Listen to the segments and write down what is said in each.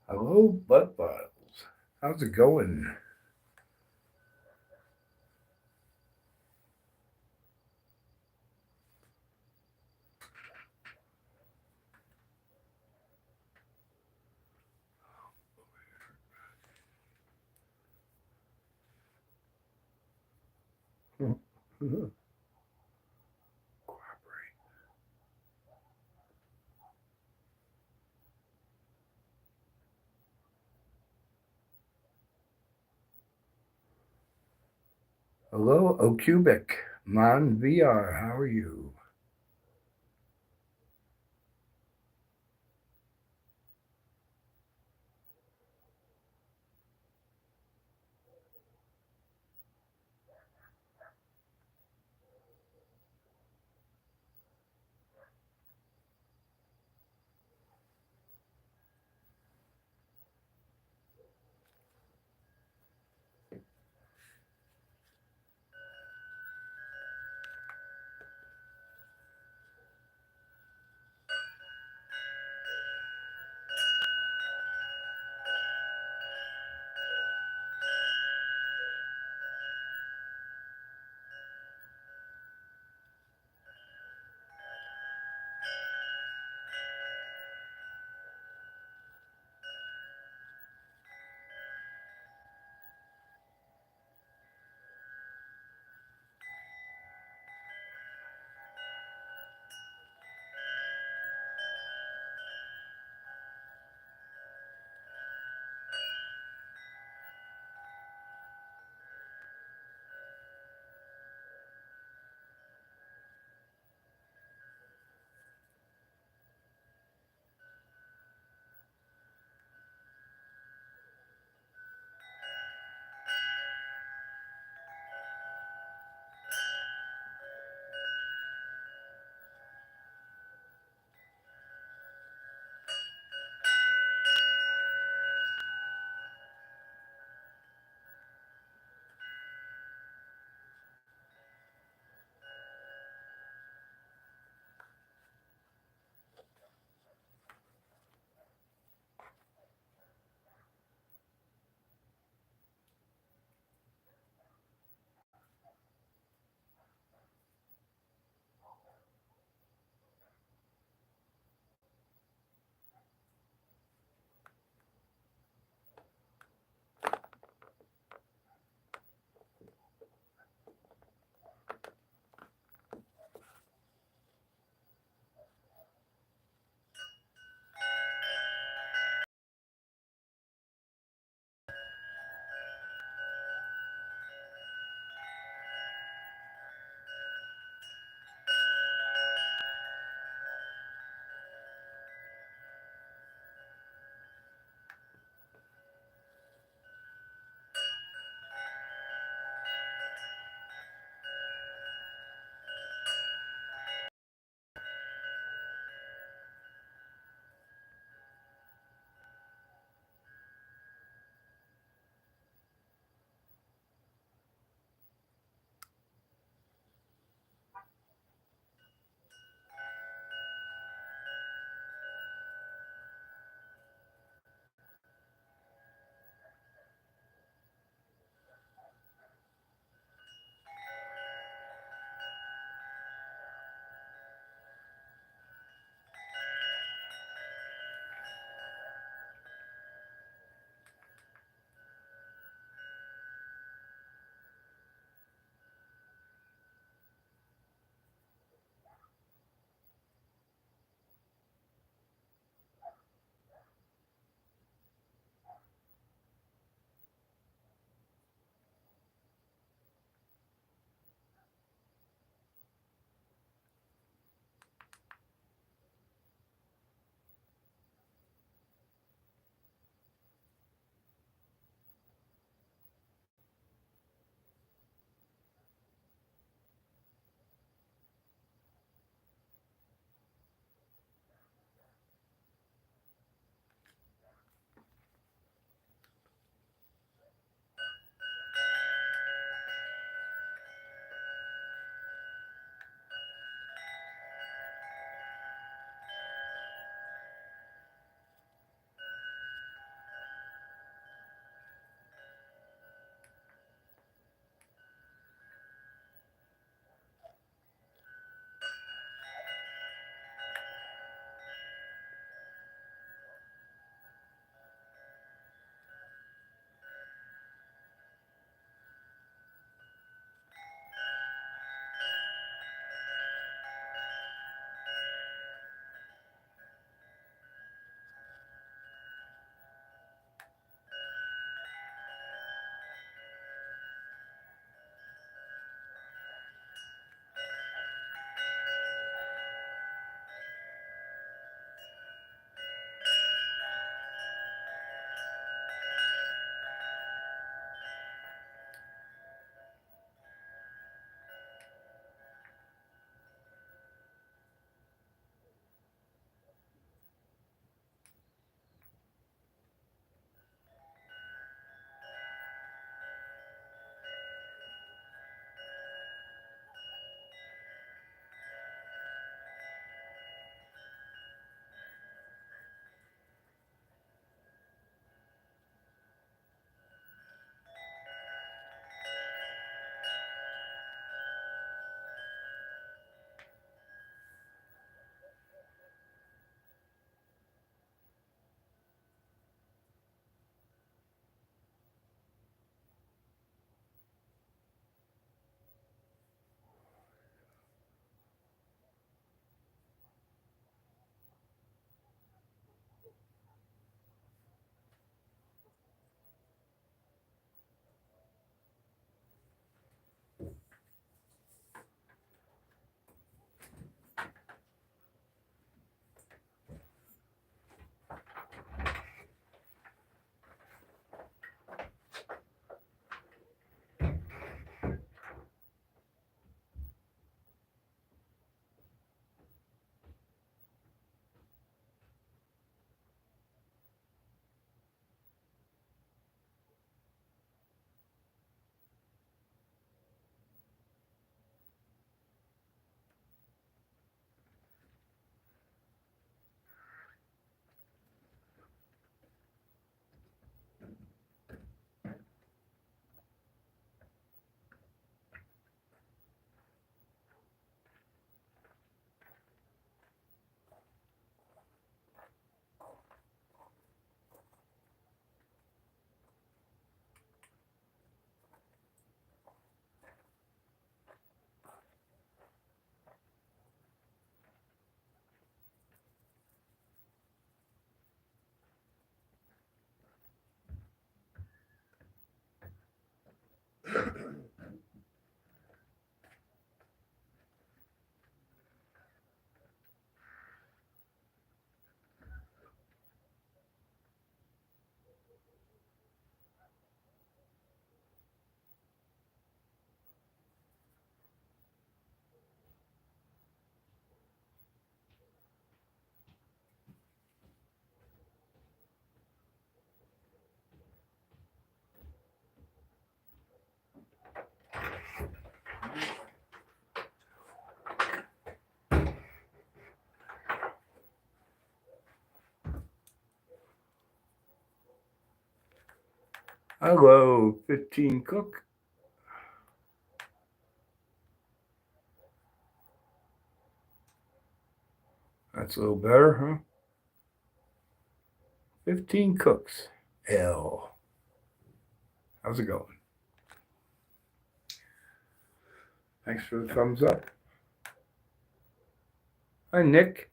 Hello, Butt Bottles. How's it going? Hello, Ocubic. Mon VR, how are you? Hello, 15 Cook. That's a little better, huh? 15 Cooks. L. How's it going? Thanks for the thumbs up. Hi, Nick.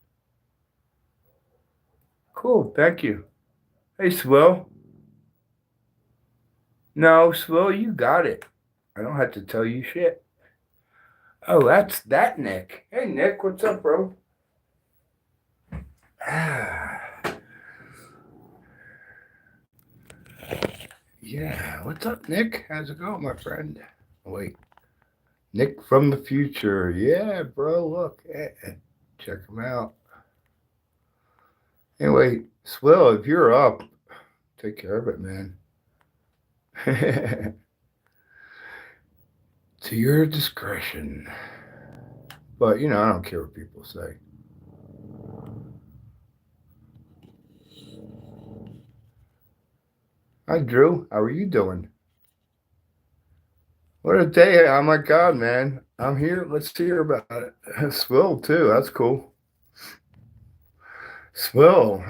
Cool, thank you. Hey, Swill. No, Swill, you got it. I don't have to tell you shit. Oh, that's that Nick. Hey, Nick, what's up, bro? Yeah, what's up, Nick? How's it going, my friend? Oh, wait, Nick from the future. Yeah, bro, look. Check him out. Anyway, Swill, if you're up, take care of it, man. To your discretion. But, I don't care what people say. Hi, Drew. How are you doing? What a day. Oh, my God, man. I'm here. Let's hear about it. Swill, too. That's cool. Swill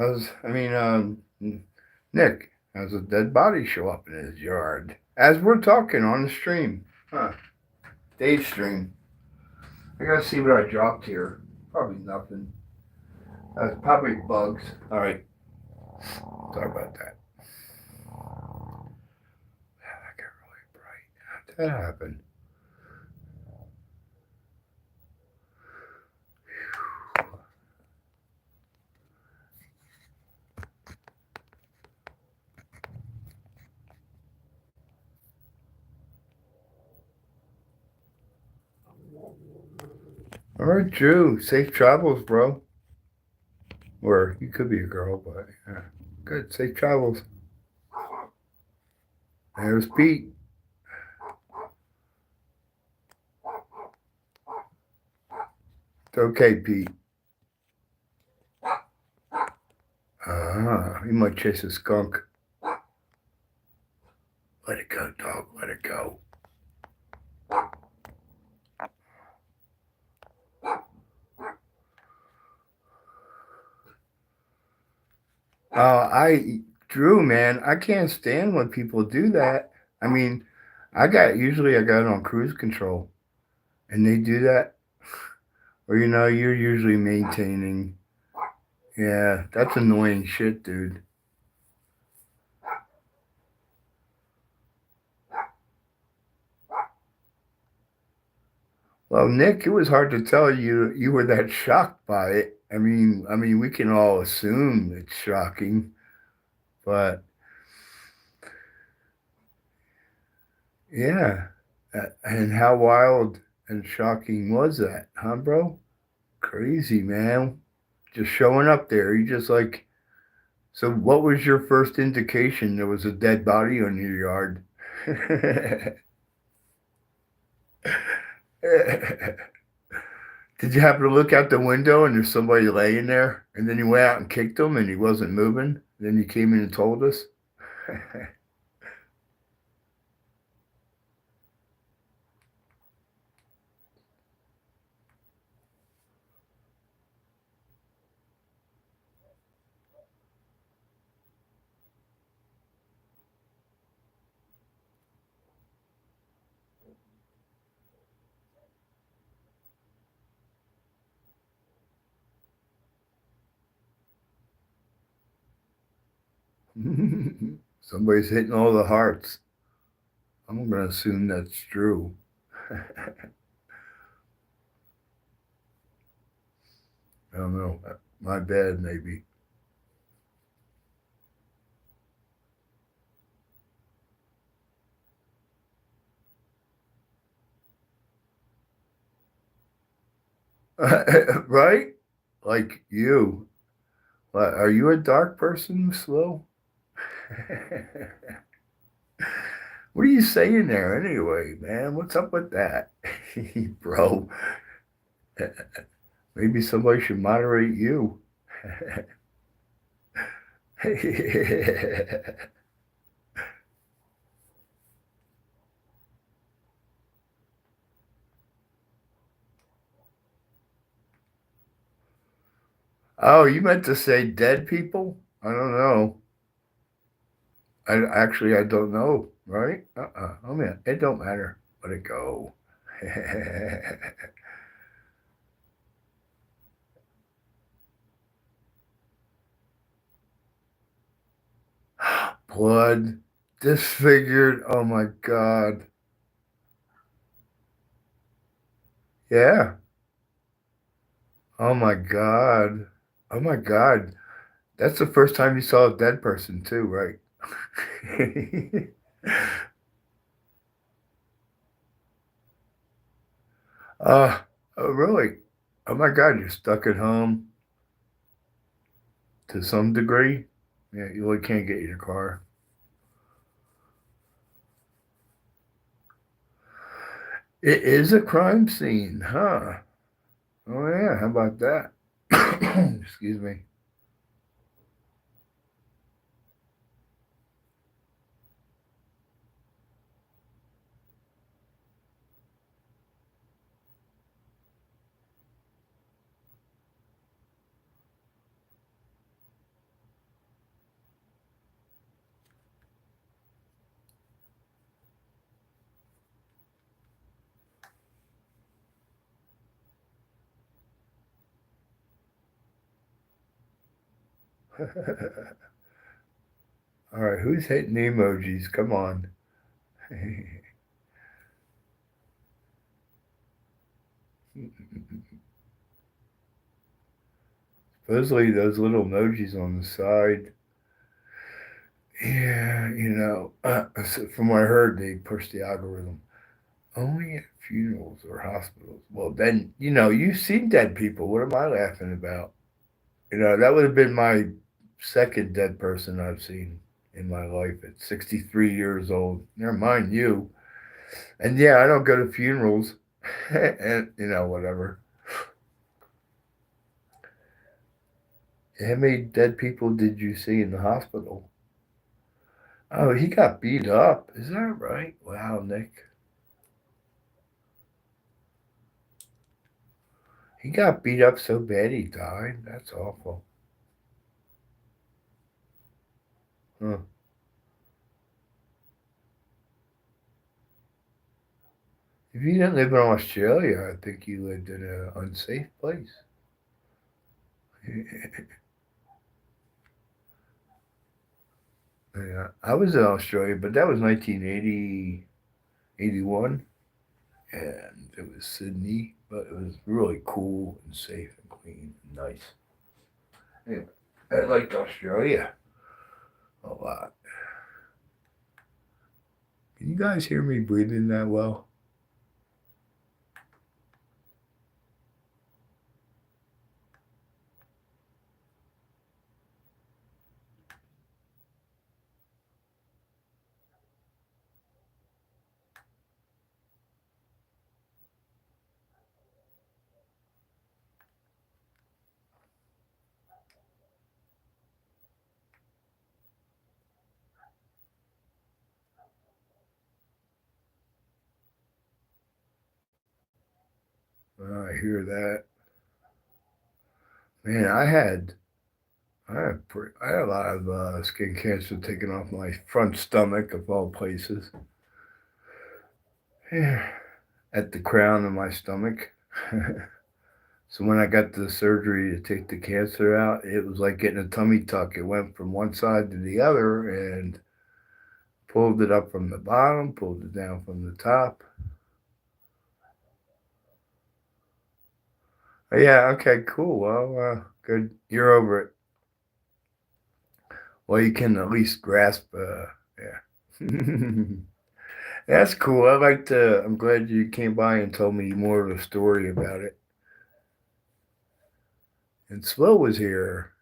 Nick has a dead body show up in his yard as we're talking on the stream. Huh. Dave stream. I gotta see what I dropped here. Probably nothing. Probably bugs. All right. Sorry about that. That got really bright. How'd that happen? All right, Drew. Safe travels, bro. Or you could be a girl, but yeah. Good. Safe travels. There's Pete. It's okay, Pete. He might chase a skunk. Let it go, dog. Let it go. Drew, man, I can't stand when people do that. I mean, usually I got it on cruise control, and they do that, or you're usually maintaining. Yeah, that's annoying shit, dude. Well, Nick, it was hard to tell you were that shocked by it. I mean, we can all assume it's shocking, but yeah. And how wild and shocking was that, huh, bro? Crazy, man. Just showing up there. You just like, so what was your first indication there was a dead body on your yard? Did you happen to look out the window and there's somebody laying there? And then you went out and kicked him and he wasn't moving? Then you came in and told us? Somebody's hitting all the hearts. I'm going to assume that's true. I don't know. My bad, maybe. Right? Like you. What, are you a dark person, Slow? What are you saying there anyway, man? What's up with that? Bro, maybe somebody should moderate you. Oh, you meant to say dead people? I don't know. I don't know, right? Oh man, it don't matter. Let it go. Blood disfigured. Oh my god. Yeah. Oh my god. Oh my god. That's the first time you saw a dead person too, right? uh, oh really? Oh my god, you're stuck at home to some degree. Yeah, you really can't get your car. It is a crime scene, huh? Oh yeah, how about that? Excuse me. All right, who's hitting the emojis? Come on. Supposedly those little emojis on the side. Yeah, so from what I heard, they pushed the algorithm only at funerals or hospitals. Well, then you've seen dead people. What am I laughing about? That would have been my second dead person I've seen in my life at 63 years old. Never mind you. And yeah, I don't go to funerals, and whatever. How many dead people did you see in the hospital? Oh, he got beat up. Is that right? Wow, Nick. He got beat up so bad he died. That's awful. Huh. If you didn't live in Australia, I think you lived in an unsafe place. Yeah, I was in Australia, but that was 1980, 81, and it was Sydney, but it was really cool and safe and clean and nice. Yeah, I liked Australia a lot. Can you guys hear me breathing that well? I hear that. Man, I had a lot of skin cancer taken off my front stomach of all places. Yeah, at the crown of my stomach. So when I got the surgery to take the cancer out, it was like getting a tummy tuck. It went from one side to the other and pulled it up from the bottom, pulled it down from the top. Yeah, okay, cool. Well, good. You're over it. Well, you can at least grasp. Yeah. That's cool. I'm glad you came by and told me more of the story about it. And Slow was here.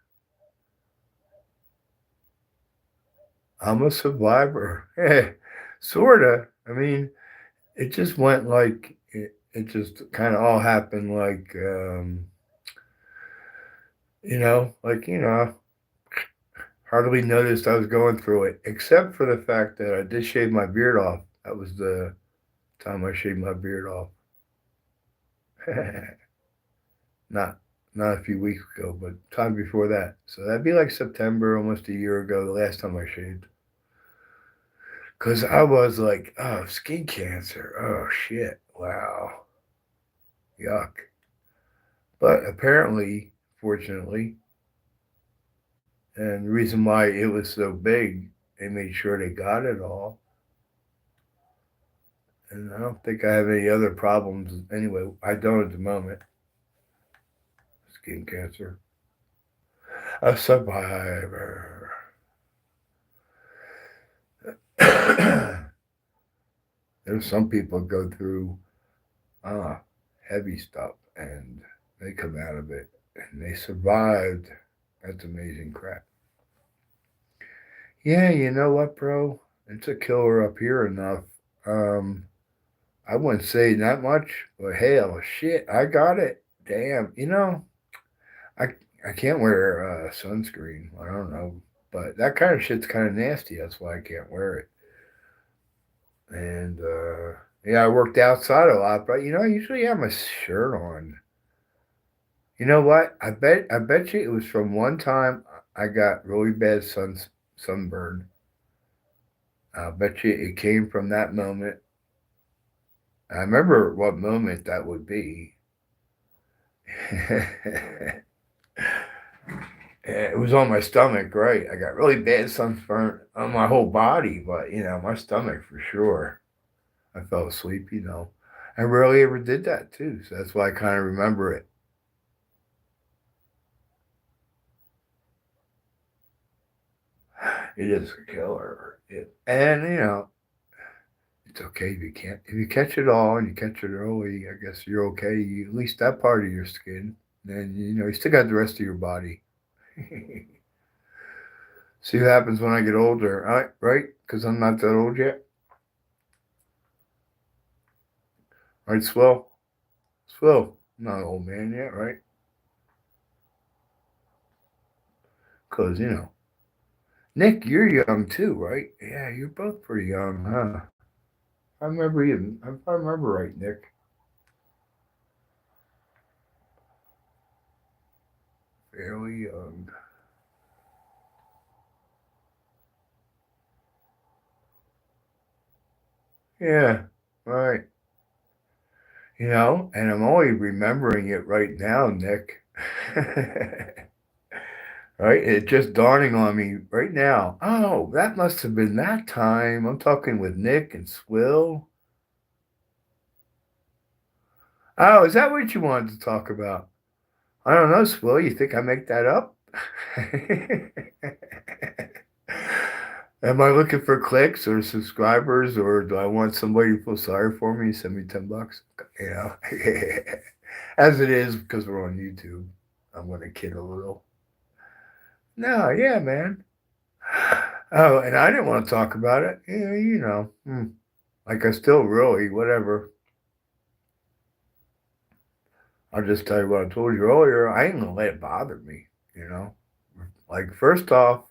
I'm a survivor. Yeah, sorta. I mean, it just went like it just kind of all happened like hardly noticed I was going through it, except for the fact that I did shave my beard off. That was the time I shaved my beard off. not not a few weeks ago, but time before that. So that'd be like September, almost a year ago, the last time I shaved. Because I was like, oh, skin cancer. Oh, shit. Wow. Yuck. But apparently, fortunately, and the reason why it was so big, they made sure they got it all. And I don't think I have any other problems. Anyway, I don't at the moment. Skin cancer. A survivor. There's some people go through uh, heavy stuff and they come out of it and they survived. That's amazing crap. Yeah, you know what, bro? It's a killer up here enough. Um, I wouldn't say that much, but hell, shit, I got it. Damn, I I can't wear sunscreen. I don't know, but that kind of shit's kind of nasty. That's why I can't wear it. And yeah, I worked outside a lot, but I usually have my shirt on. You know what? I bet you it was from one time I got really bad sunburn. I bet you it came from that moment. I remember what moment that would be. It was on my stomach, right? I got really bad sunburn on my whole body, but my stomach for sure. I fell asleep. I rarely ever did that too, so that's why I kind of remember it. It is a killer. And it's okay if you can't. If you catch it all and you catch it early, I guess you're okay. At least that part of your skin. Then you still got the rest of your body. See what happens when I get older, right? Because I'm not that old yet. Right, Swell? Swell, I'm not an old man yet, right? Because, Nick, you're young too, right? Yeah, you're both pretty young, huh? I remember you. If I remember right, Nick. Fairly young. Yeah, right. And I'm only remembering it right now, Nick. Right? It just dawning on me right now. Oh, that must have been that time. I'm talking with Nick and Swill. Oh, is that what you wanted to talk about? I don't know, Swill. You think I make that up? Am I looking for clicks or subscribers, or do I want somebody to feel sorry for me? Send me $10. You know, as it is because we're on YouTube. I'm gonna kid a little. No, yeah, man. Oh, and I didn't want to talk about it. Yeah, like I still really whatever. I'll just tell you what I told you earlier. I ain't gonna let it bother me. You know, like first off,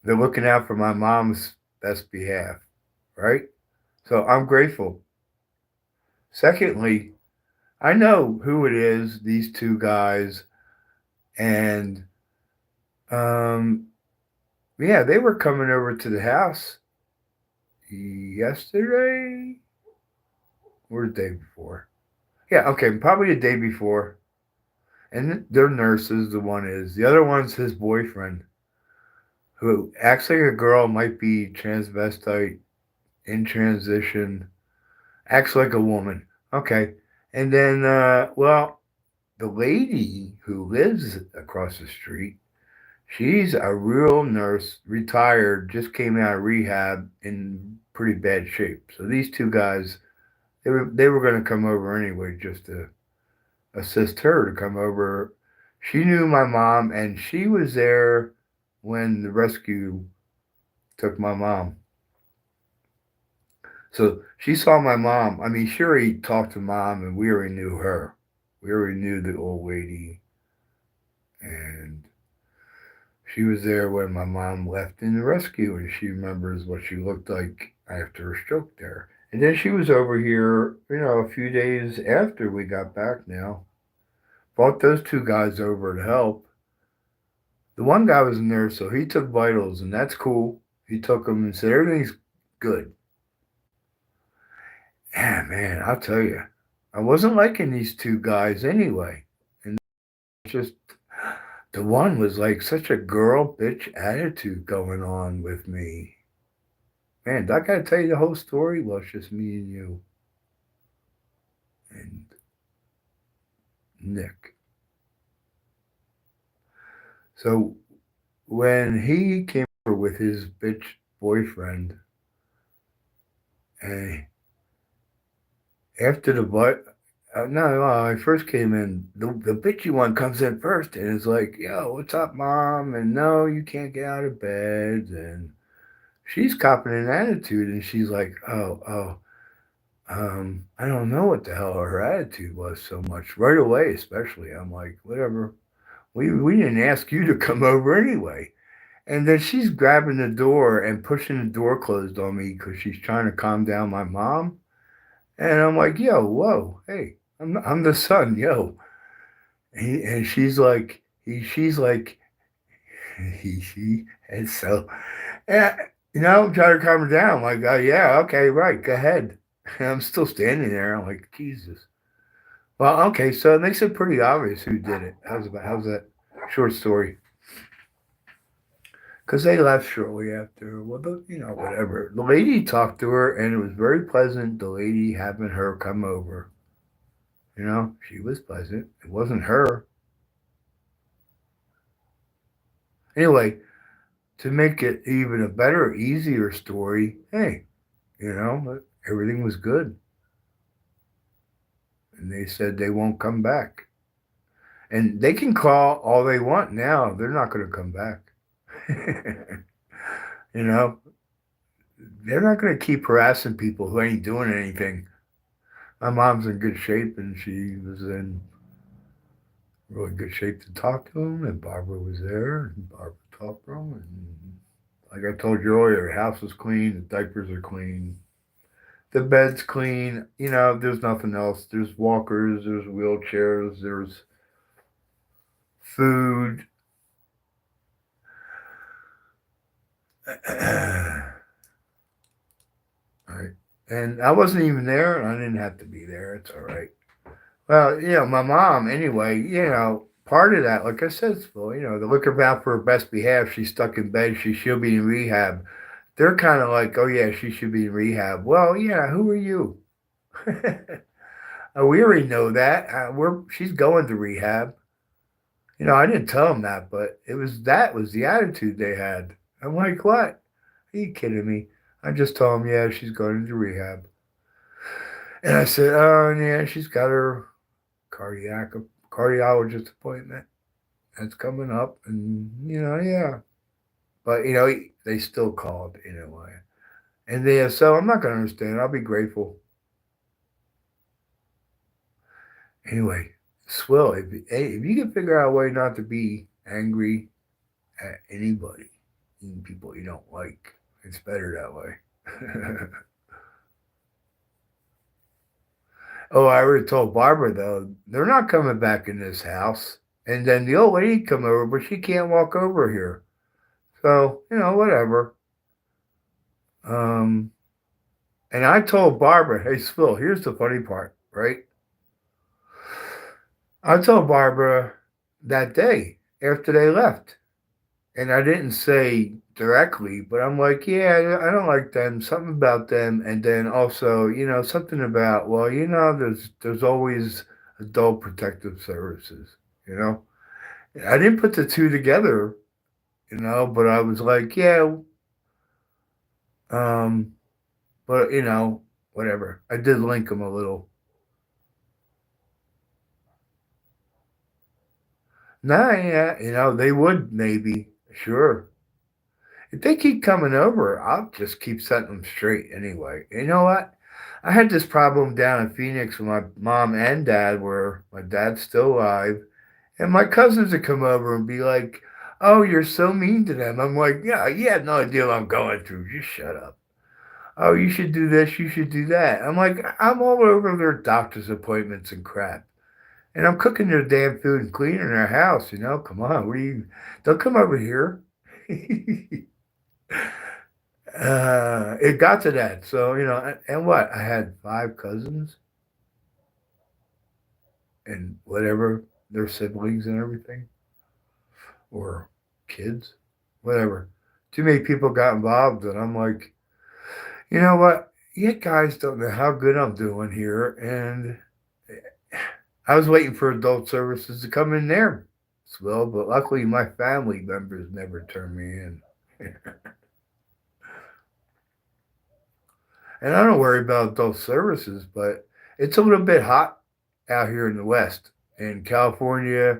they're looking out for my mom's best behalf, right? So I'm grateful. Secondly, I know who it is. These two guys, and um, yeah, they were coming over to the house yesterday or the day before. Yeah, okay, probably the day before. And they're nurses, the one is. The other one's his boyfriend, who acts like a girl, might be transvestite, in transition, acts like a woman. Okay. And then, well, the lady who lives across the street, she's a real nurse, retired, just came out of rehab in pretty bad shape. So these two guys, they were going to come over anyway just to assist her to come over. She knew my mom, and she was there when the rescue took my mom. So she saw my mom. I mean, sure, he talked to mom, and we already knew her. We already knew the old lady, and she was there when my mom left in the rescue, and she remembers what she looked like after her stroke there. And then she was over here, a few days after we got back now. Brought those two guys over to help. The one guy was in there, so he took vitals, and that's cool. He took them and said everything's good. Yeah, man, I'll tell you, I wasn't liking these two guys anyway, and just the one was like such a girl bitch attitude going on with me. Man, I gotta tell you the whole story? Well, it's just me and you and Nick. So when he came over with his bitch boyfriend, and after the no, I first came in. The bitchy one comes in first and is like, "Yo, what's up, mom?" And no, you can't get out of bed. And she's copping an attitude, and she's like, "Oh, I don't know what the hell her attitude was so much right away, especially." I'm like, "Whatever. We didn't ask you to come over anyway." And then she's grabbing the door and pushing the door closed on me because she's trying to calm down my mom. And I'm like, "Yo, whoa, hey, I'm the son, yo." And she's like, she, and so, yeah, try to calm her down. Like, yeah, okay, right, go ahead. And I'm still standing there. I'm like, Jesus. Well, okay, so it makes it pretty obvious who did it. How's that short story? Because they left shortly after. Well, whatever. The lady talked to her, and it was very pleasant. The lady having her come over. She was pleasant. It wasn't her. Anyway, to make it even a better, easier story, hey, everything was good. And they said they won't come back. And they can call all they want now. They're not going to come back. you know, they're not going to keep harassing people who ain't doing anything. My mom's in good shape, and she was in really good shape to talk to him. And Barbara was there, and Barbara talked to him. And like I told you earlier, the house was clean, the diapers are clean, the bed's clean. There's nothing else. There's walkers, there's wheelchairs, there's food. Right. And I wasn't even there, and I didn't have to be there. It's all right. Well, my mom, anyway, part of that, like I said, well, the liquor vow for her best behalf, she's stuck in bed, she should be in rehab. They're kind of like, oh, yeah, she should be in rehab. Well, yeah, who are you? We already know that. She's going to rehab. I didn't tell them that, but that was the attitude they had. I'm like, what? Are you kidding me? I just told them, yeah, she's going into rehab. And I said, oh, yeah, she's got her cardiac cardiologist appointment that's coming up, and yeah. But they still called anyway, and so I'm not gonna understand. I'll be grateful anyway. Swill, if you can figure out a way not to be angry at anybody, even people you don't like, it's better that way. Oh, I already told Barbara though, they're not coming back in this house. And then the old lady come over, but she can't walk over here. So, whatever. Um, and I told Barbara, hey, Phil, here's the funny part, right? I told Barbara that day after they left. And I didn't say directly, but I'm like, yeah, I don't like them. Something about them, and then also, something about, well, there's always adult protective services. You know, I didn't put the two together, but I was like, yeah, um, but whatever. I did link them a little. Nah, yeah, they would maybe, sure. If they keep coming over, I'll just keep setting them straight anyway. You know what? I had this problem down in Phoenix with my mom and dad, where my dad's still alive, and my cousins would come over and be like, "Oh, you're so mean to them." I'm like, "Yeah, you have no idea what I'm going through. Just shut up." "Oh, you should do this. You should do that." I'm like, I'm all over their doctor's appointments and crap. And I'm cooking their damn food and cleaning their house, Come on, don't come over here. It got to that. So, and what? I had 5 cousins and whatever, their siblings and everything, or kids, whatever. Too many people got involved, and I'm like, you know what? You guys don't know how good I'm doing here, and I was waiting for adult services to come in there as well, but luckily my family members never turned me in. And I don't worry about adult services, but it's a little bit hot out here in the West, in California,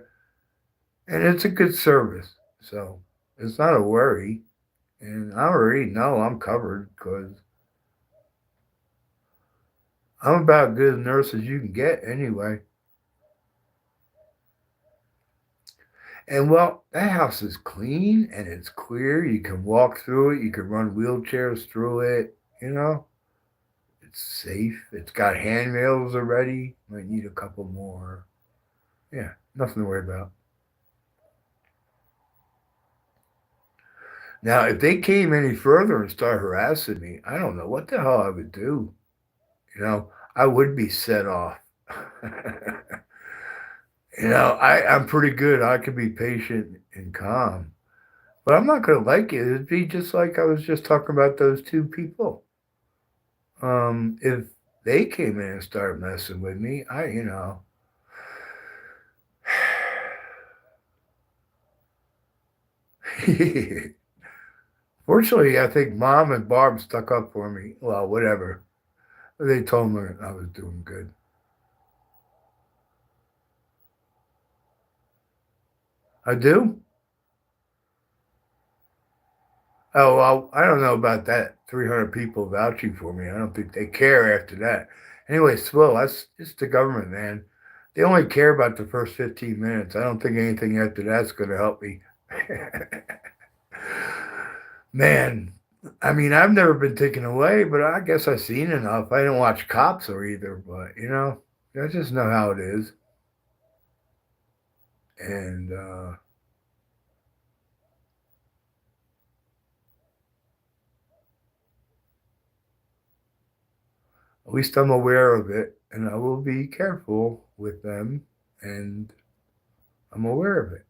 and it's a good service. So it's not a worry. And I already know I'm covered because I'm about as good a nurse as you can get anyway. And well, that house is clean and it's clear. You can walk through it. You can run wheelchairs through it. You know, it's safe. It's got handrails already. Might need a couple more. Yeah, nothing to worry about. Now, if they came any further and started harassing me, I don't know what the hell I would do. I would be set off. I'm pretty good. I can be patient and calm. But I'm not going to like it. It'd be just like I was just talking about those 2 people. If they came in and started messing with me, Fortunately, I think Mom and Barb stuck up for me. Well, whatever. They told me I was doing good. I do? Oh, well, I don't know about that. 300 people vouching for me. I don't think they care after that. Anyway, Swill, that's it's the government, man. They only care about the first 15 minutes. I don't think anything after that's going to help me. Man, I mean, I've never been taken away, but I guess I've seen enough. I didn't watch Cops or either, but I just know how it is. And at least I'm aware of it, and I will be careful with them, and I'm aware of it.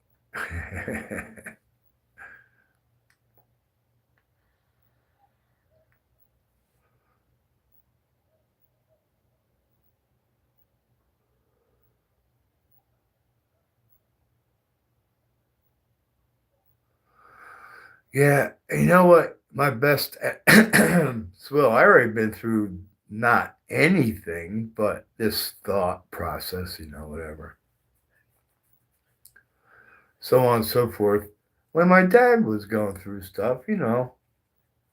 Yeah, you know what? My best, well, I already been through not anything, but this thought process, whatever, so on and so forth. When my dad was going through stuff,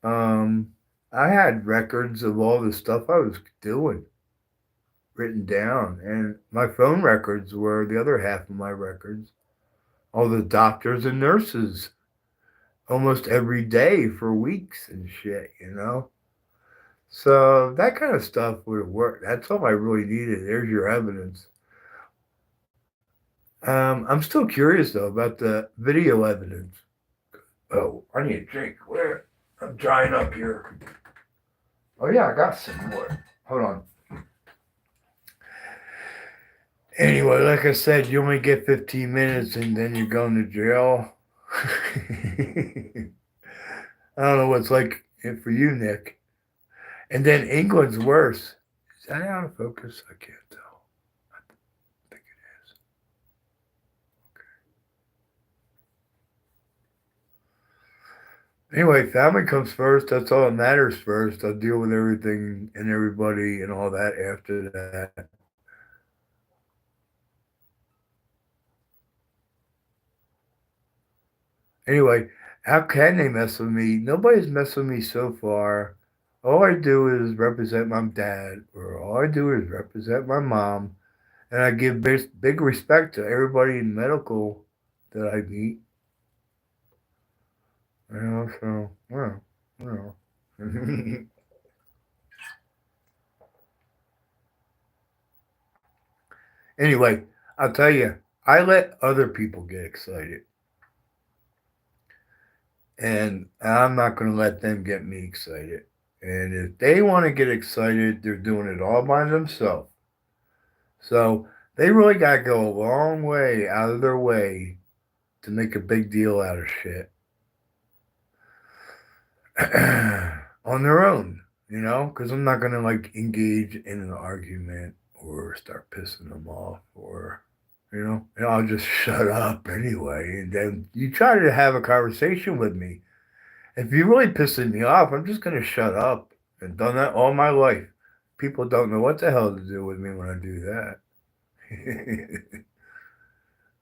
um, I had records of all the stuff I was doing written down, and my phone records were the other half of my records. All the doctors and nurses almost every day for weeks and shit. So that kind of stuff would work. That's all I really needed. There's your evidence. I'm still curious though about the video evidence. Oh, I need a drink. Where? I'm drying up here. Oh yeah, I got some more. Hold on. Anyway, like I said, you only get 15 minutes and then you're going to jail. I don't know what's like it for you, Nick. And then England's worse. Is that out of focus? I can't tell. I think it is. Anyway, family comes first. That's all that matters first. I'll deal with everything and everybody and all that after that. Anyway, how can they mess with me? Nobody's messed with me so far. All I do is represent my dad, or all I do is represent my mom, and I give big respect to everybody in medical that I meet. So, well. Anyway, I'll tell you, I let other people get excited, and I'm not going to let them get me excited. And if they want to get excited, they're doing it all by themselves. So they really got to go a long way out of their way to make a big deal out of shit on their own, because I'm not going to like engage in an argument or start pissing them off or, and I'll just shut up anyway. And then you try to have a conversation with me. If you're really pissing me off, I'm just going to shut up. I've done that all my life. People don't know what the hell to do with me when I do that.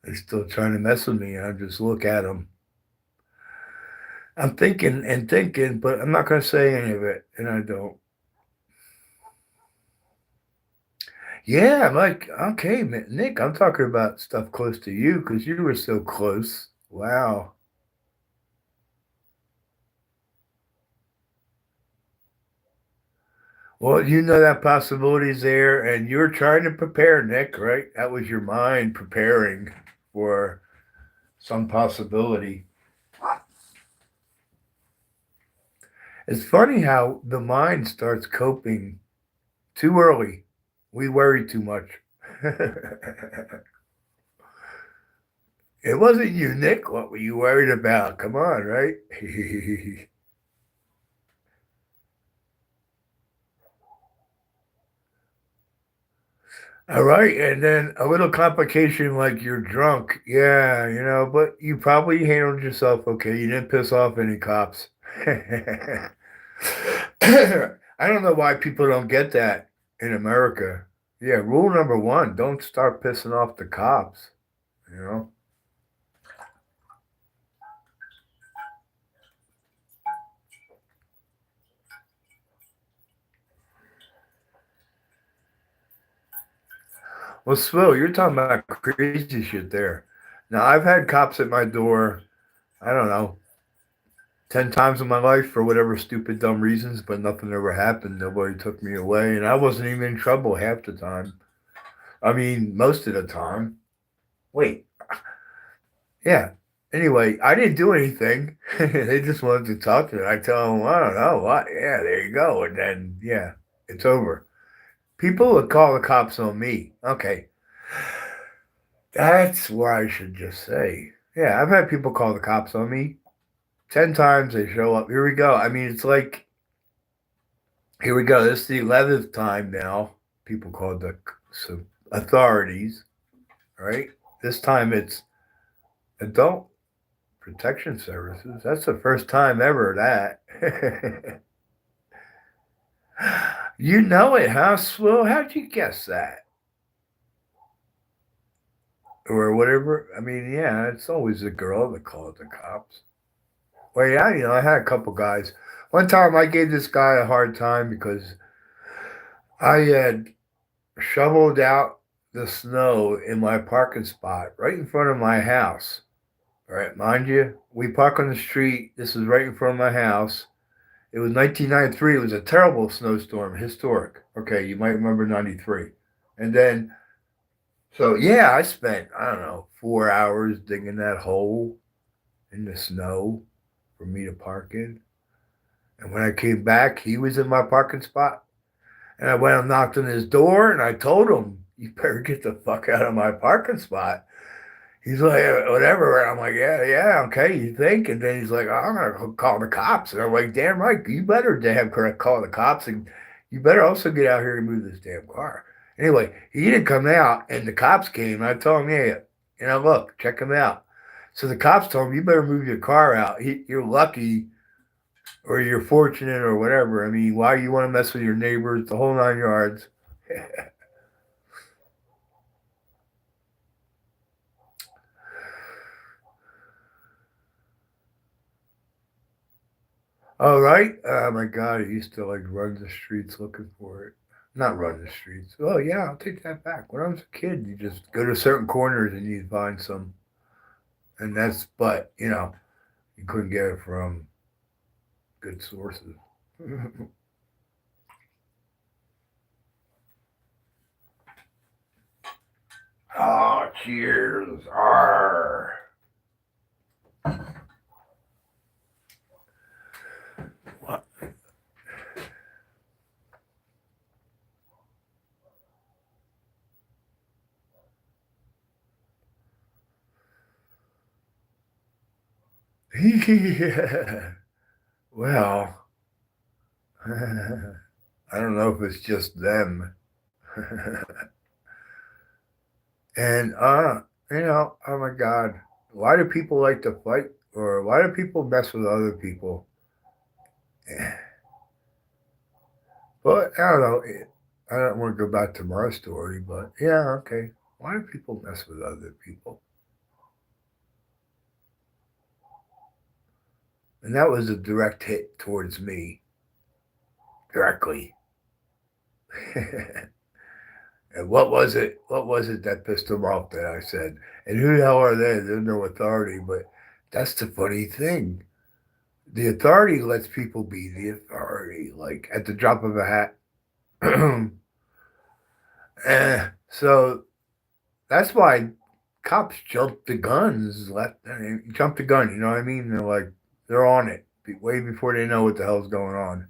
They're still trying to mess with me. I just look at them. I'm thinking and thinking, but I'm not going to say any of it, and I don't. Yeah, like, okay, Nick, I'm talking about stuff close to you because you were so close. Wow. Well, you know that possibility's there, and you're trying to prepare, Nick, right? That was your mind preparing for some possibility. It's funny how the mind starts coping too early. We worry too much. It wasn't you, Nick. What were you worried about? Come on, right? All right, and then a little complication like you're drunk. Yeah, but you probably handled yourself okay. You didn't piss off any cops. I don't know why people don't get that in America. Yeah, rule number one, don't start pissing off the cops, you know? Well, Swill, you're talking about crazy shit there. Now, I've had cops at my door, I don't know, 10 times in my life for whatever stupid, dumb reasons, but nothing ever happened. Nobody took me away, and I wasn't even in trouble half the time. I mean, most of the time. Wait, yeah. Anyway, I didn't do anything. They just wanted to talk to me. I tell them, I don't know what. Yeah, there you go. And then, yeah, it's over. People would call the cops on me. Okay, that's where I should just say. Yeah, I've had people call the cops on me 10 times. They show up. Here we go. I mean, it's like, here we go. This is the 11th time now. People called the authorities, right? This time it's adult protection services. That's the first time ever that. You know it, huh, Swill? How'd you guess that? Or whatever. I mean, yeah, it's always a girl that called the cops. Well, yeah, I had a couple guys. One time I gave this guy a hard time because I had shoveled out the snow in my parking spot right in front of my house. All right, mind you, we park on the street. This is right in front of my house. It was 1993. It was a terrible snowstorm, historic. Okay, you might remember 93. And then, so yeah, I spent, I don't know, 4 hours digging that hole in the snow for me to park in. And when I came back, he was in my parking spot. And I went and knocked on his door and I told him, you better get the fuck out of my parking spot. He's like, whatever. And I'm like, yeah, yeah, okay, you think? And then he's like, oh, I'm going to call the cops. And I'm like, damn right, you better damn correct call the cops. And you better also get out here and move this damn car. Anyway, he didn't come out and the cops came. And I told him, yeah, look, check him out. So the cops told him, you better move your car out. You're lucky or you're fortunate or whatever. I mean, why you want to mess with your neighbors, the whole 9 yards. All right. Oh my God, I used to like run the streets looking for it. Not run the streets. Oh yeah, I'll take that back. When I was a kid, you just go to certain corners and you'd find some, and that's. But you couldn't get it from good sources. Oh, cheers. Arr. What? Yeah. Well, I don't know if it's just them. And oh my God, why do people like to fight, or why do people mess with other people? But I don't know. I don't want to go back to my story, but yeah, okay. Why do people mess with other people? And that was a direct hit towards me, directly. And what was it? What was it that pissed them off that I said? And who the hell are they? They're no authority, but that's the funny thing. The authority lets people be the authority, like at the drop of a hat. So that's why cops jump the guns, jump the gun. You know what I mean? They're on it way before they know what the hell's going on.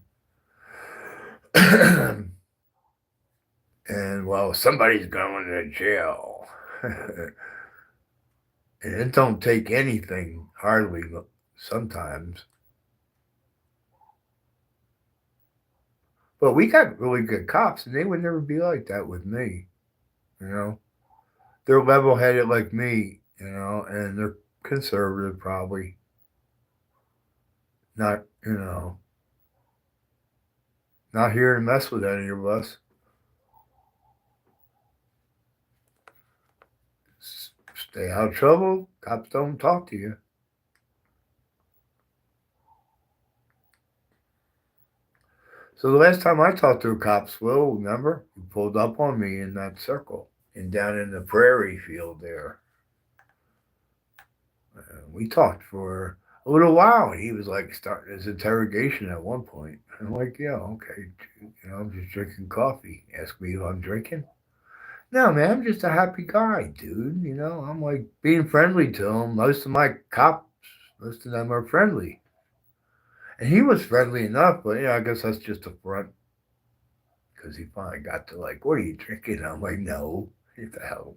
And well, somebody's going to jail. And it don't take anything, hardly, sometimes. But we got really good cops, and they would never be like that with me. You know, they're level-headed like me. And they're conservative, probably not. Not here to mess with any of us. Stay out of trouble. Cops don't talk to you. So the last time I talked to a cops, Will, remember? He pulled up on me in that circle and down in the prairie field there. We talked for a little while. He was like starting his interrogation at one point. I'm like, yeah, okay. I'm just drinking coffee. Ask me if I'm drinking. No, man, I'm just a happy guy, dude. I'm like being friendly to him. Most of my cops, most of them are friendly. And he was friendly enough, but I guess that's just a front because he finally got to like, what are you drinking? I'm like, no, what the hell?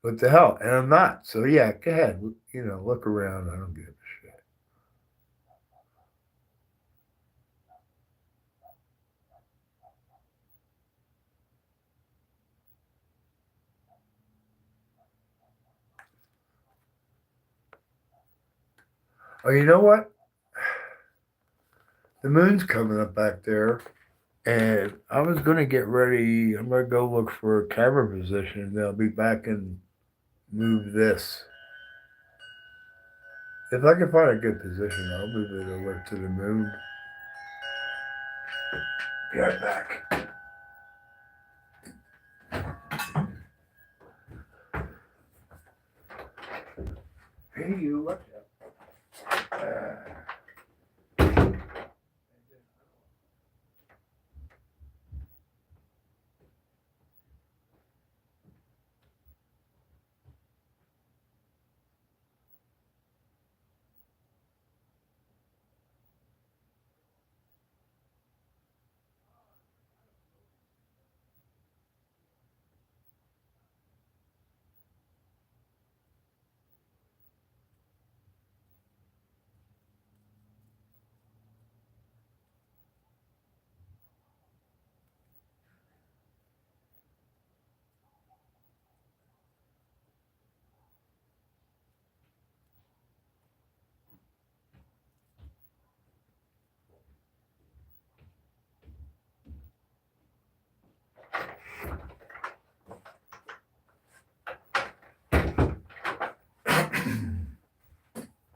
What the hell? And I'm not. So yeah, go ahead. Look around. I don't give a shit. Oh, you know what? The moon's coming up back there, and I was gonna get ready. I'm gonna go look for a camera position, and then I'll be back and move this. If I can find a good position, I'll move it over to the moon. Be right back. Hey, you. What's up?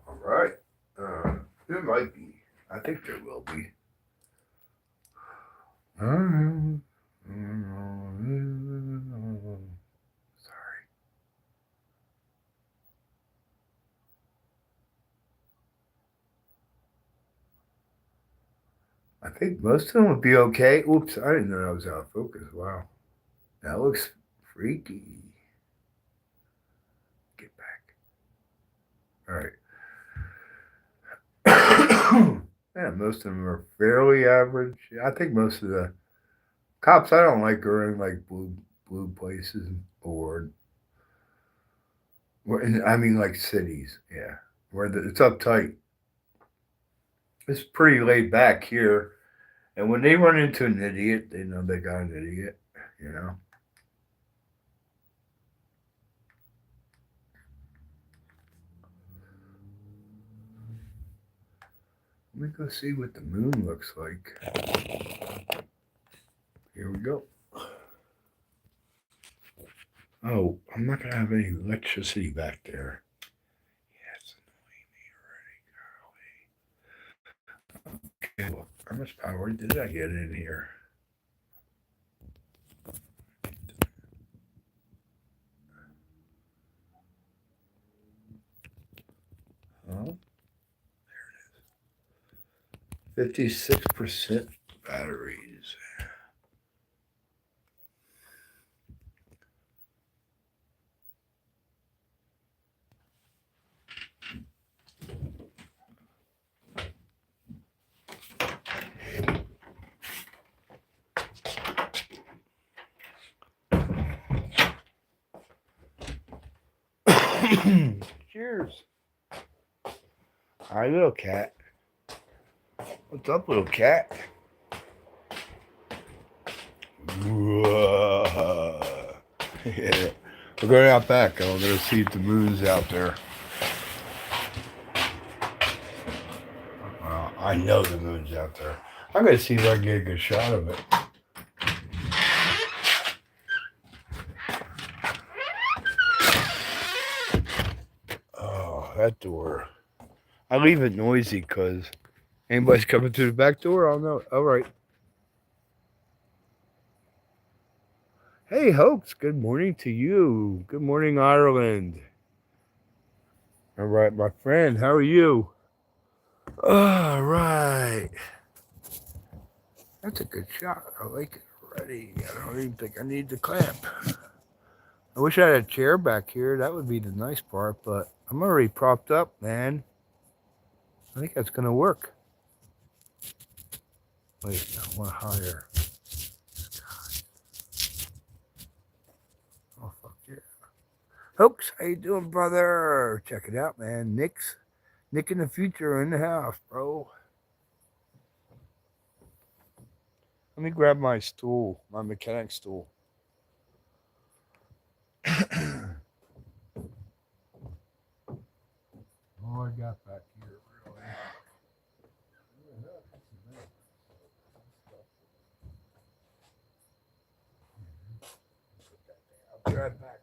All right. There might be. I think there will be. Sorry. think most of them would be okay. Oops, I didn't know that was out of focus. Wow. That looks freaky. Get back. All right. Yeah, most of them are fairly average. I think most of the cops I don't like are in like blue places or I mean like cities. Yeah, where it's uptight. It's pretty laid back here, and when they run into an idiot, they know they got an idiot. You know. Let me go see what the moon looks like. Here we go. Oh, I'm not gonna have any electricity back there. Yeah, it's annoying me already, Carly. Okay, well, how much power did I get in here? Oh, 56% batteries. Cheers. Hi, little cat. What's up, little cat? Yeah. We're going out back. I'm going to see if the moon's out there. Well, I know the moon's out there. I'm going to see if I can get a good shot of it. Oh, that door. I leave it noisy because anybody's coming through the back door, I'll know. All right. Hey, Hoax, good morning to you. Good morning, Ireland. All right, my friend, how are you? All right. That's a good shot. I like it already. I don't even think I need the clamp. I wish I had a chair back here. That would be the nice part, but I'm already propped up, man. I think that's going to work. Wait, I want higher. Oh, fuck yeah. Hoax, how you doing, brother? Check it out, man. Nick in the future in the house, bro. Let me grab my stool, my mechanic stool. Oh, I got back here, really. I'll be right back.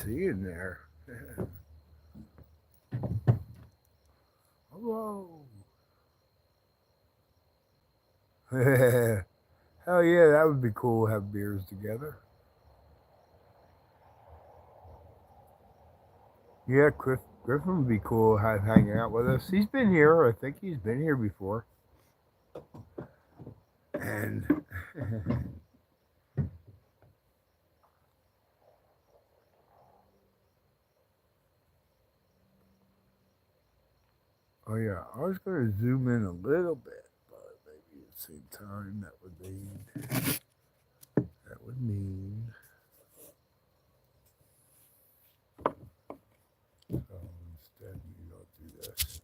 see in there. Hello. Hell yeah, that would be cool to have beers together. Yeah, Griffin would be cool hanging out with us. He's been here. I think he's been here before. And oh yeah, I was going to zoom in a little bit, but maybe at the same time that would mean. So instead, you don't do this.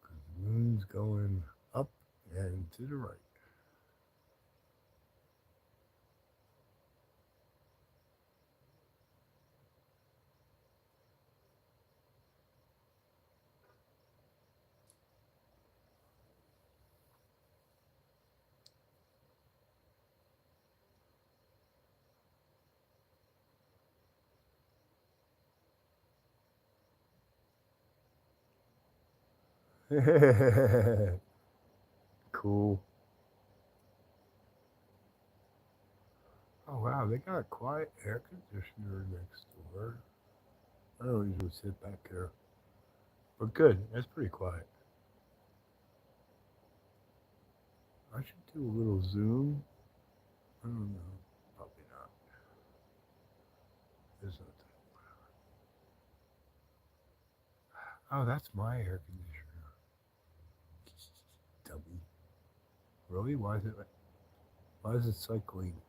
The moon's going up and to the right. Cool. Oh wow, they got a quiet air conditioner next door. I don't usually sit back there, but good. That's pretty quiet. I should do a little zoom. I don't know. Probably not. There's nothing. Oh, that's my air conditioner. Dummy. Really? Why is it cycling?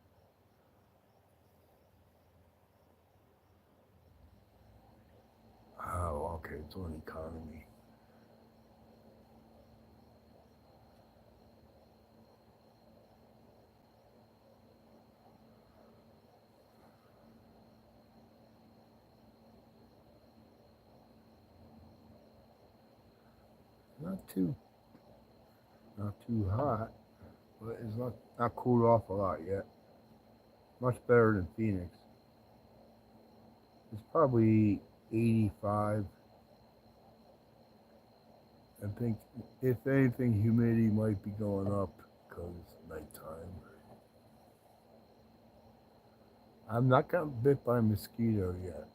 Oh, okay. It's on economy. Not too, not too hot, but it's not cooled off a lot yet. Much better than Phoenix. It's probably 85. I think if anything, humidity might be going up because nighttime. I'm not got bit by a mosquito yet.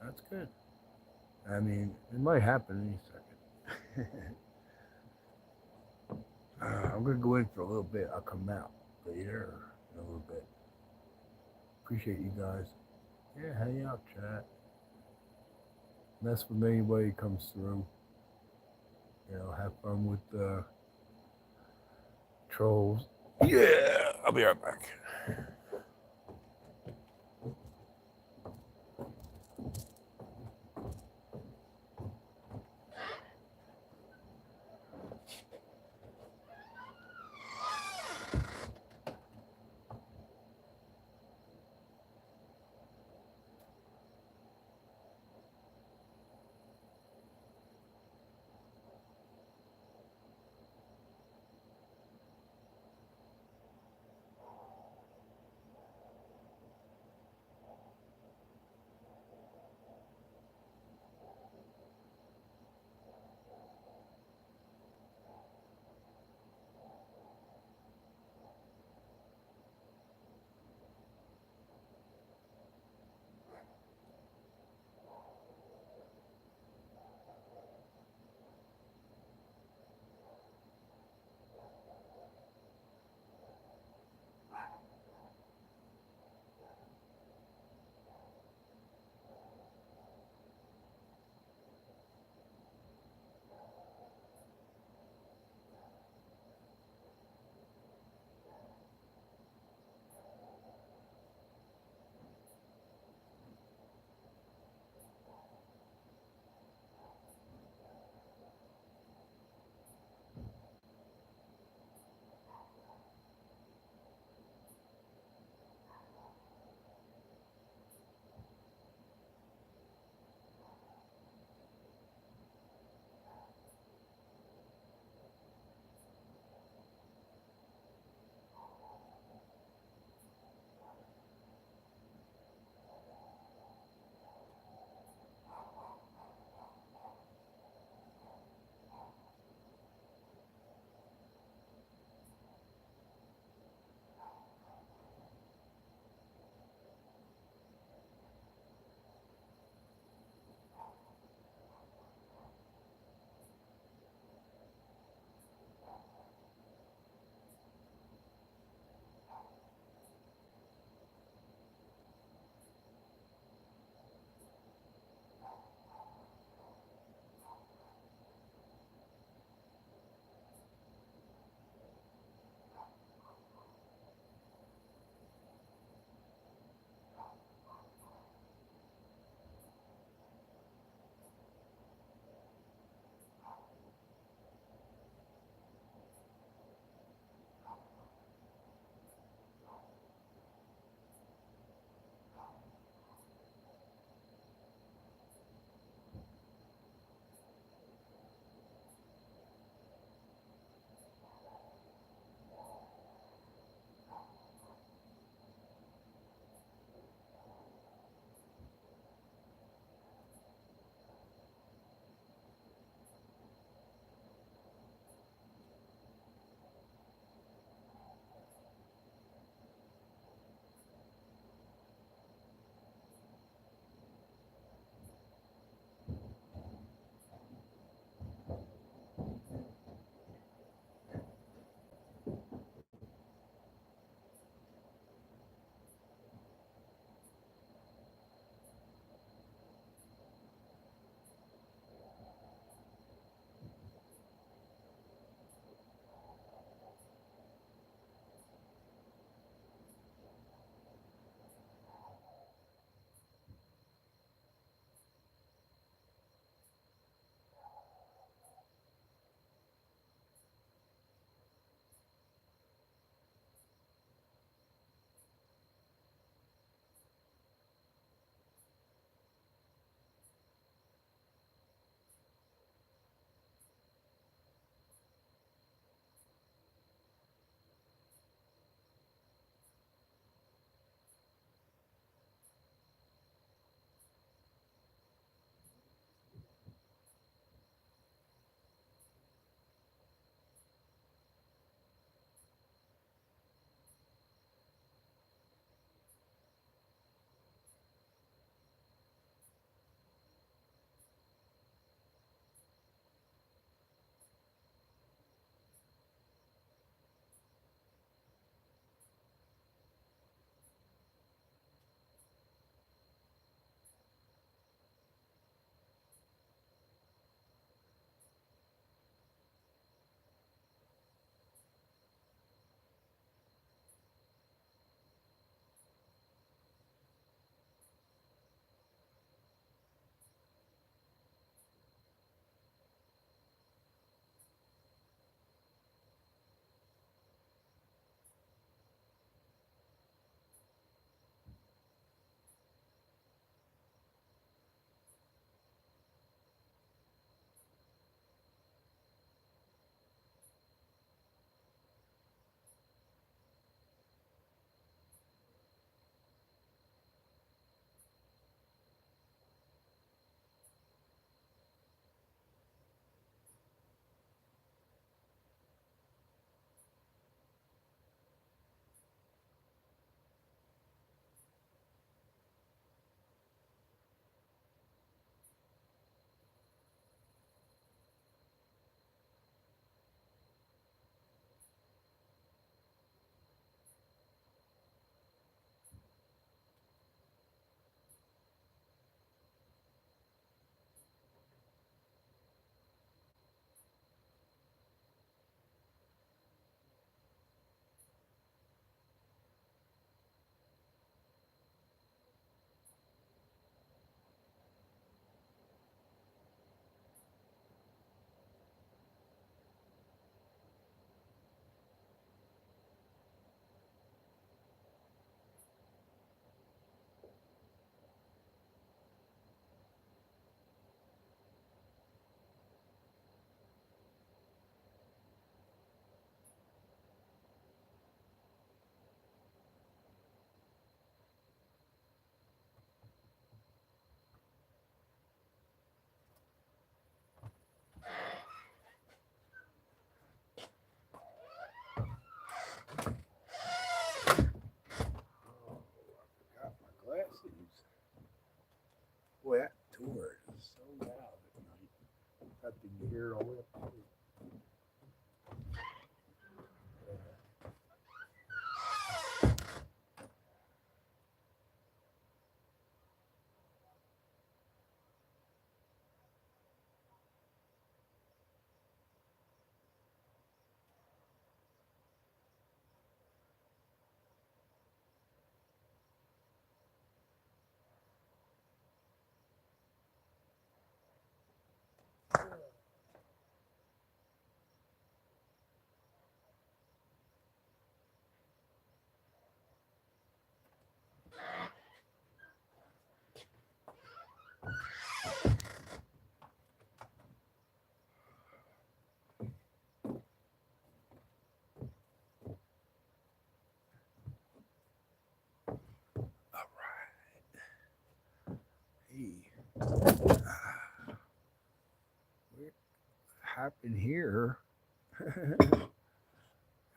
That's good. I mean, it might happen any second. I'm gonna go in for a little bit. I'll come out later in a little bit. Appreciate you guys. Yeah, hang out, chat. Mess with anybody who comes through. Have fun with the trolls. Yeah, I'll be right back.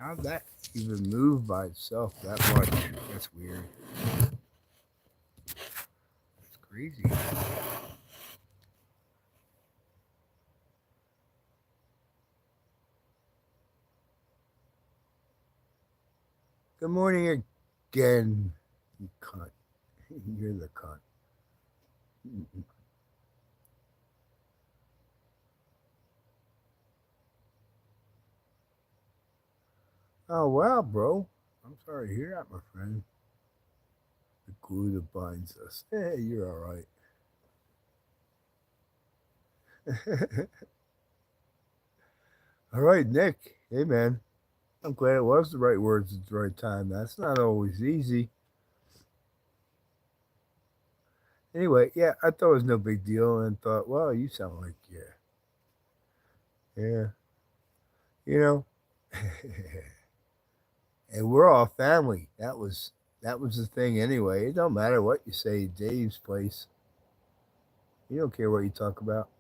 How'd that even move by itself that much? That's weird. It's crazy. Good morning again, you cunt. You're the cunt. Oh, wow, bro. I'm sorry to hear that, my friend. The glue that binds us. Hey, you're all right. All right, Nick. Hey, man. I'm glad it was the right words at the right time. That's not always easy. Anyway, yeah, I thought it was no big deal and thought, well, you sound like, yeah. You know, and we're all family. That was the thing anyway. It don't matter what you say, Dave's place. You don't care what you talk about.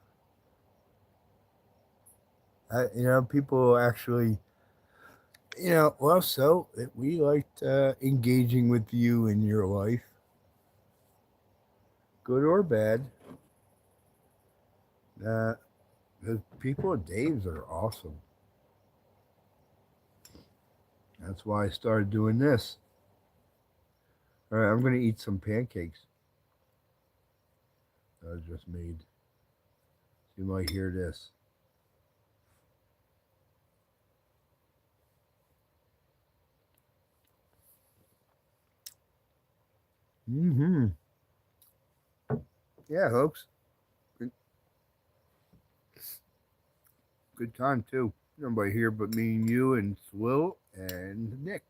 People actually, well, so we liked engaging with you in your life, good or bad. Uh, the people at Dave's are awesome. That's why I started doing this. All right, I'm gonna eat some pancakes that I just made. You might hear this. Mm-hmm. Yeah, folks. Good, good time too. Nobody here but me and you and Swill and Nick.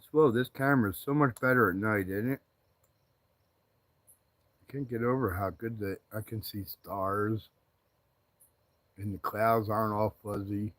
Swill, this camera is so much better at night, isn't it? I can't get over how good that I can see stars and the clouds aren't all fuzzy.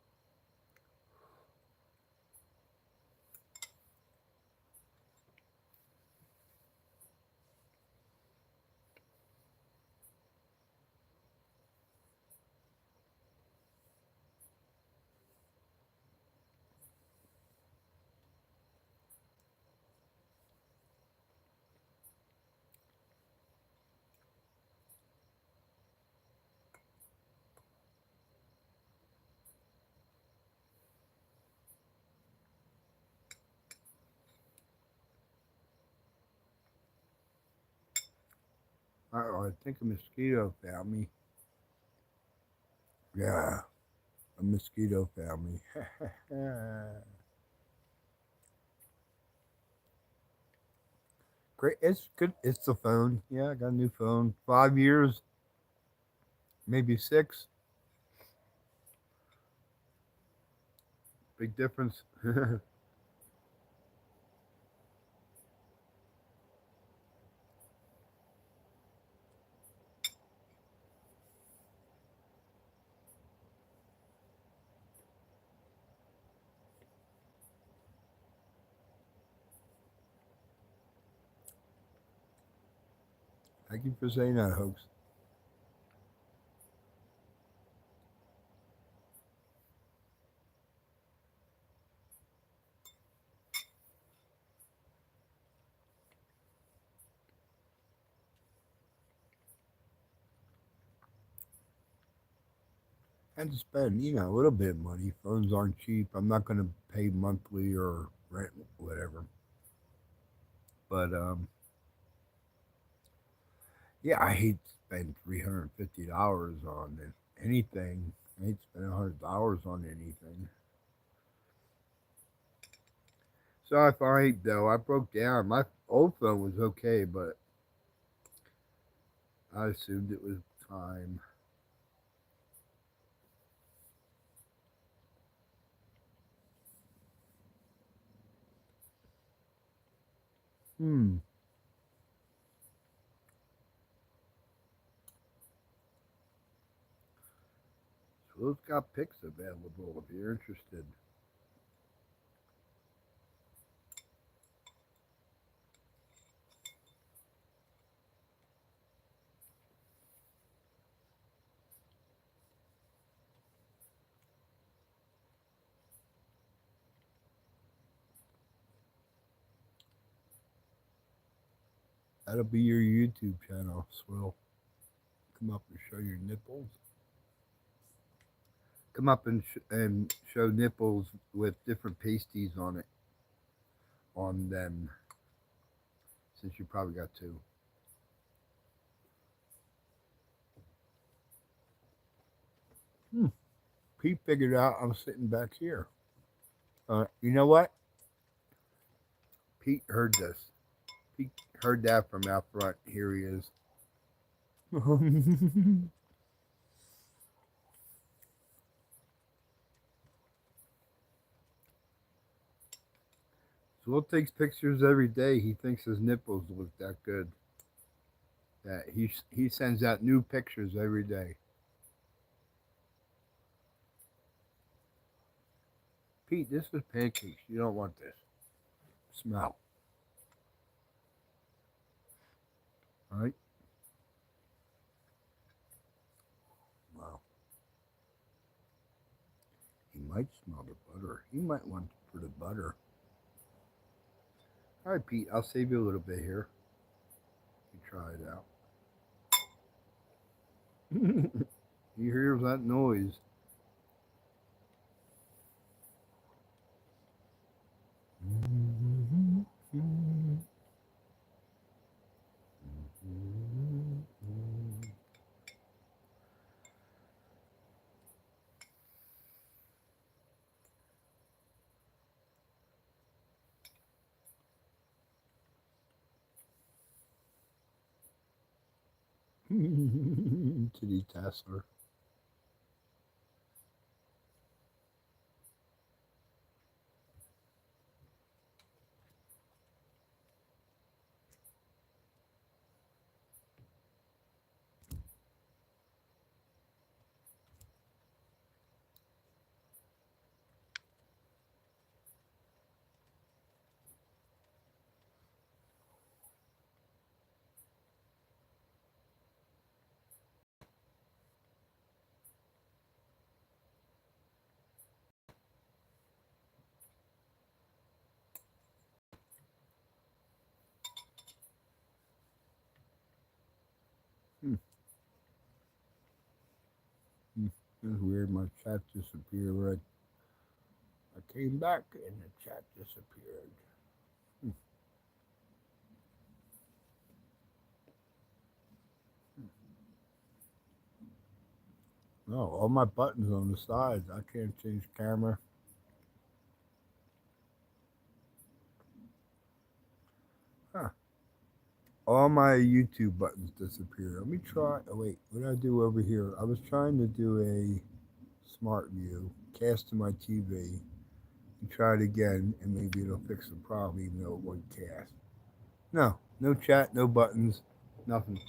I think a mosquito found me. Yeah, a mosquito found me. Great. It's good. It's the phone. Yeah, I got a new phone. 5 years, maybe six. Big difference. Thank you for saying that, hoax. And to spend, a little bit of money. Phones aren't cheap. I'm not going to pay monthly or rent, whatever. But yeah, I hate to spend $350 on it. anything. I ain't spending $100 on anything. So I find though I broke down. My old phone was okay, but I assumed it was time. Hmm. So it's got pics available if you're interested. That'll be your YouTube channel, Swill. Come up and show your nipples. Come up and show nipples with different pasties on them, since you probably got two. Hmm. Pete figured out I'm sitting back here. You know what? Pete heard this. Pete heard that from out front. Here he is. Will takes pictures every day. He thinks his nipples look that good. That he sends out new pictures every day. Pete, this is pancakes. You don't want this. Smell. All right. Wow. He might smell the butter. He might want for the butter. All right, Pete. I'll save you a little bit here. You try it out. He hears that noise. Titty Tassler. Hmm. It's weird. My chat disappeared. I came back and the chat disappeared. Hmm. No, all my buttons on the sides. I can't change camera. Huh. All my YouTube buttons disappeared. Let me try. Oh, wait. What did I do over here? I was trying to do a smart view, cast to my TV, and try it again, and maybe it'll fix the problem, even though it won't cast. No, no chat, no buttons, nothing.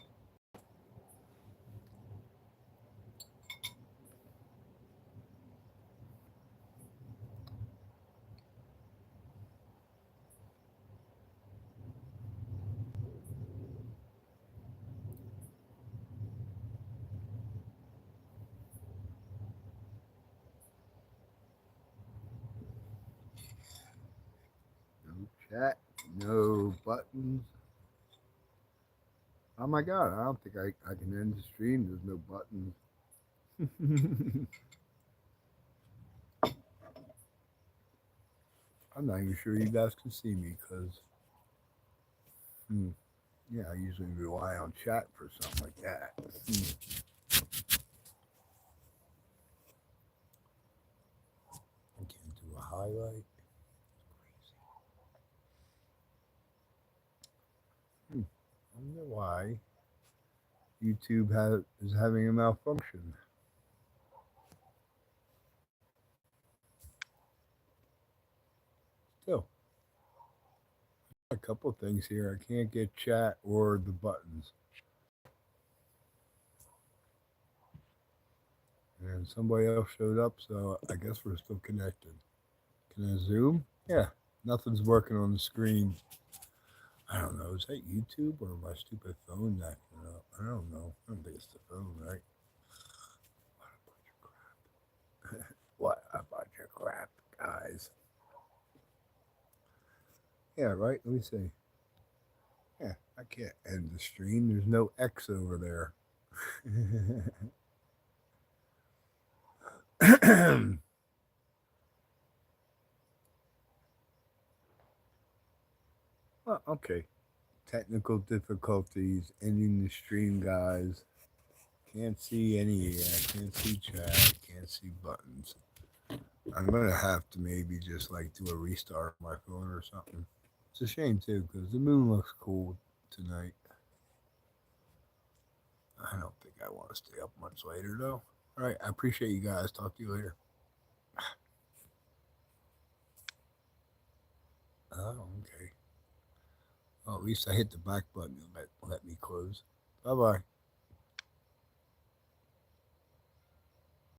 No chat, no buttons. Oh my god, I don't think I can end the stream. There's no buttons. I'm not even sure you guys can see me because, yeah, I usually rely on chat for something like that. highlight. I wonder why YouTube is having a malfunction. Still, a couple things here. I can't get chat or the buttons. And somebody else showed up, so I guess we're still connected. Can I zoom? Yeah, nothing's working on the screen. I don't know. Is that YouTube or my stupid phone acting up? I don't know. I don't think it's the phone, right? What a bunch of crap, guys. Yeah, right? Let me see. Yeah, I can't end the stream. There's no X over there. Well, okay. Technical difficulties ending the stream, guys. Can't see any. Can't see chat. Can't see buttons. I'm gonna have to maybe just like do a restart on my phone or something. It's a shame too because the moon looks cool tonight. I don't think I want to stay up much later though. All right, I appreciate you guys. Talk to you later. Oh, okay. Well, at least I hit the back button and let me close. Bye bye.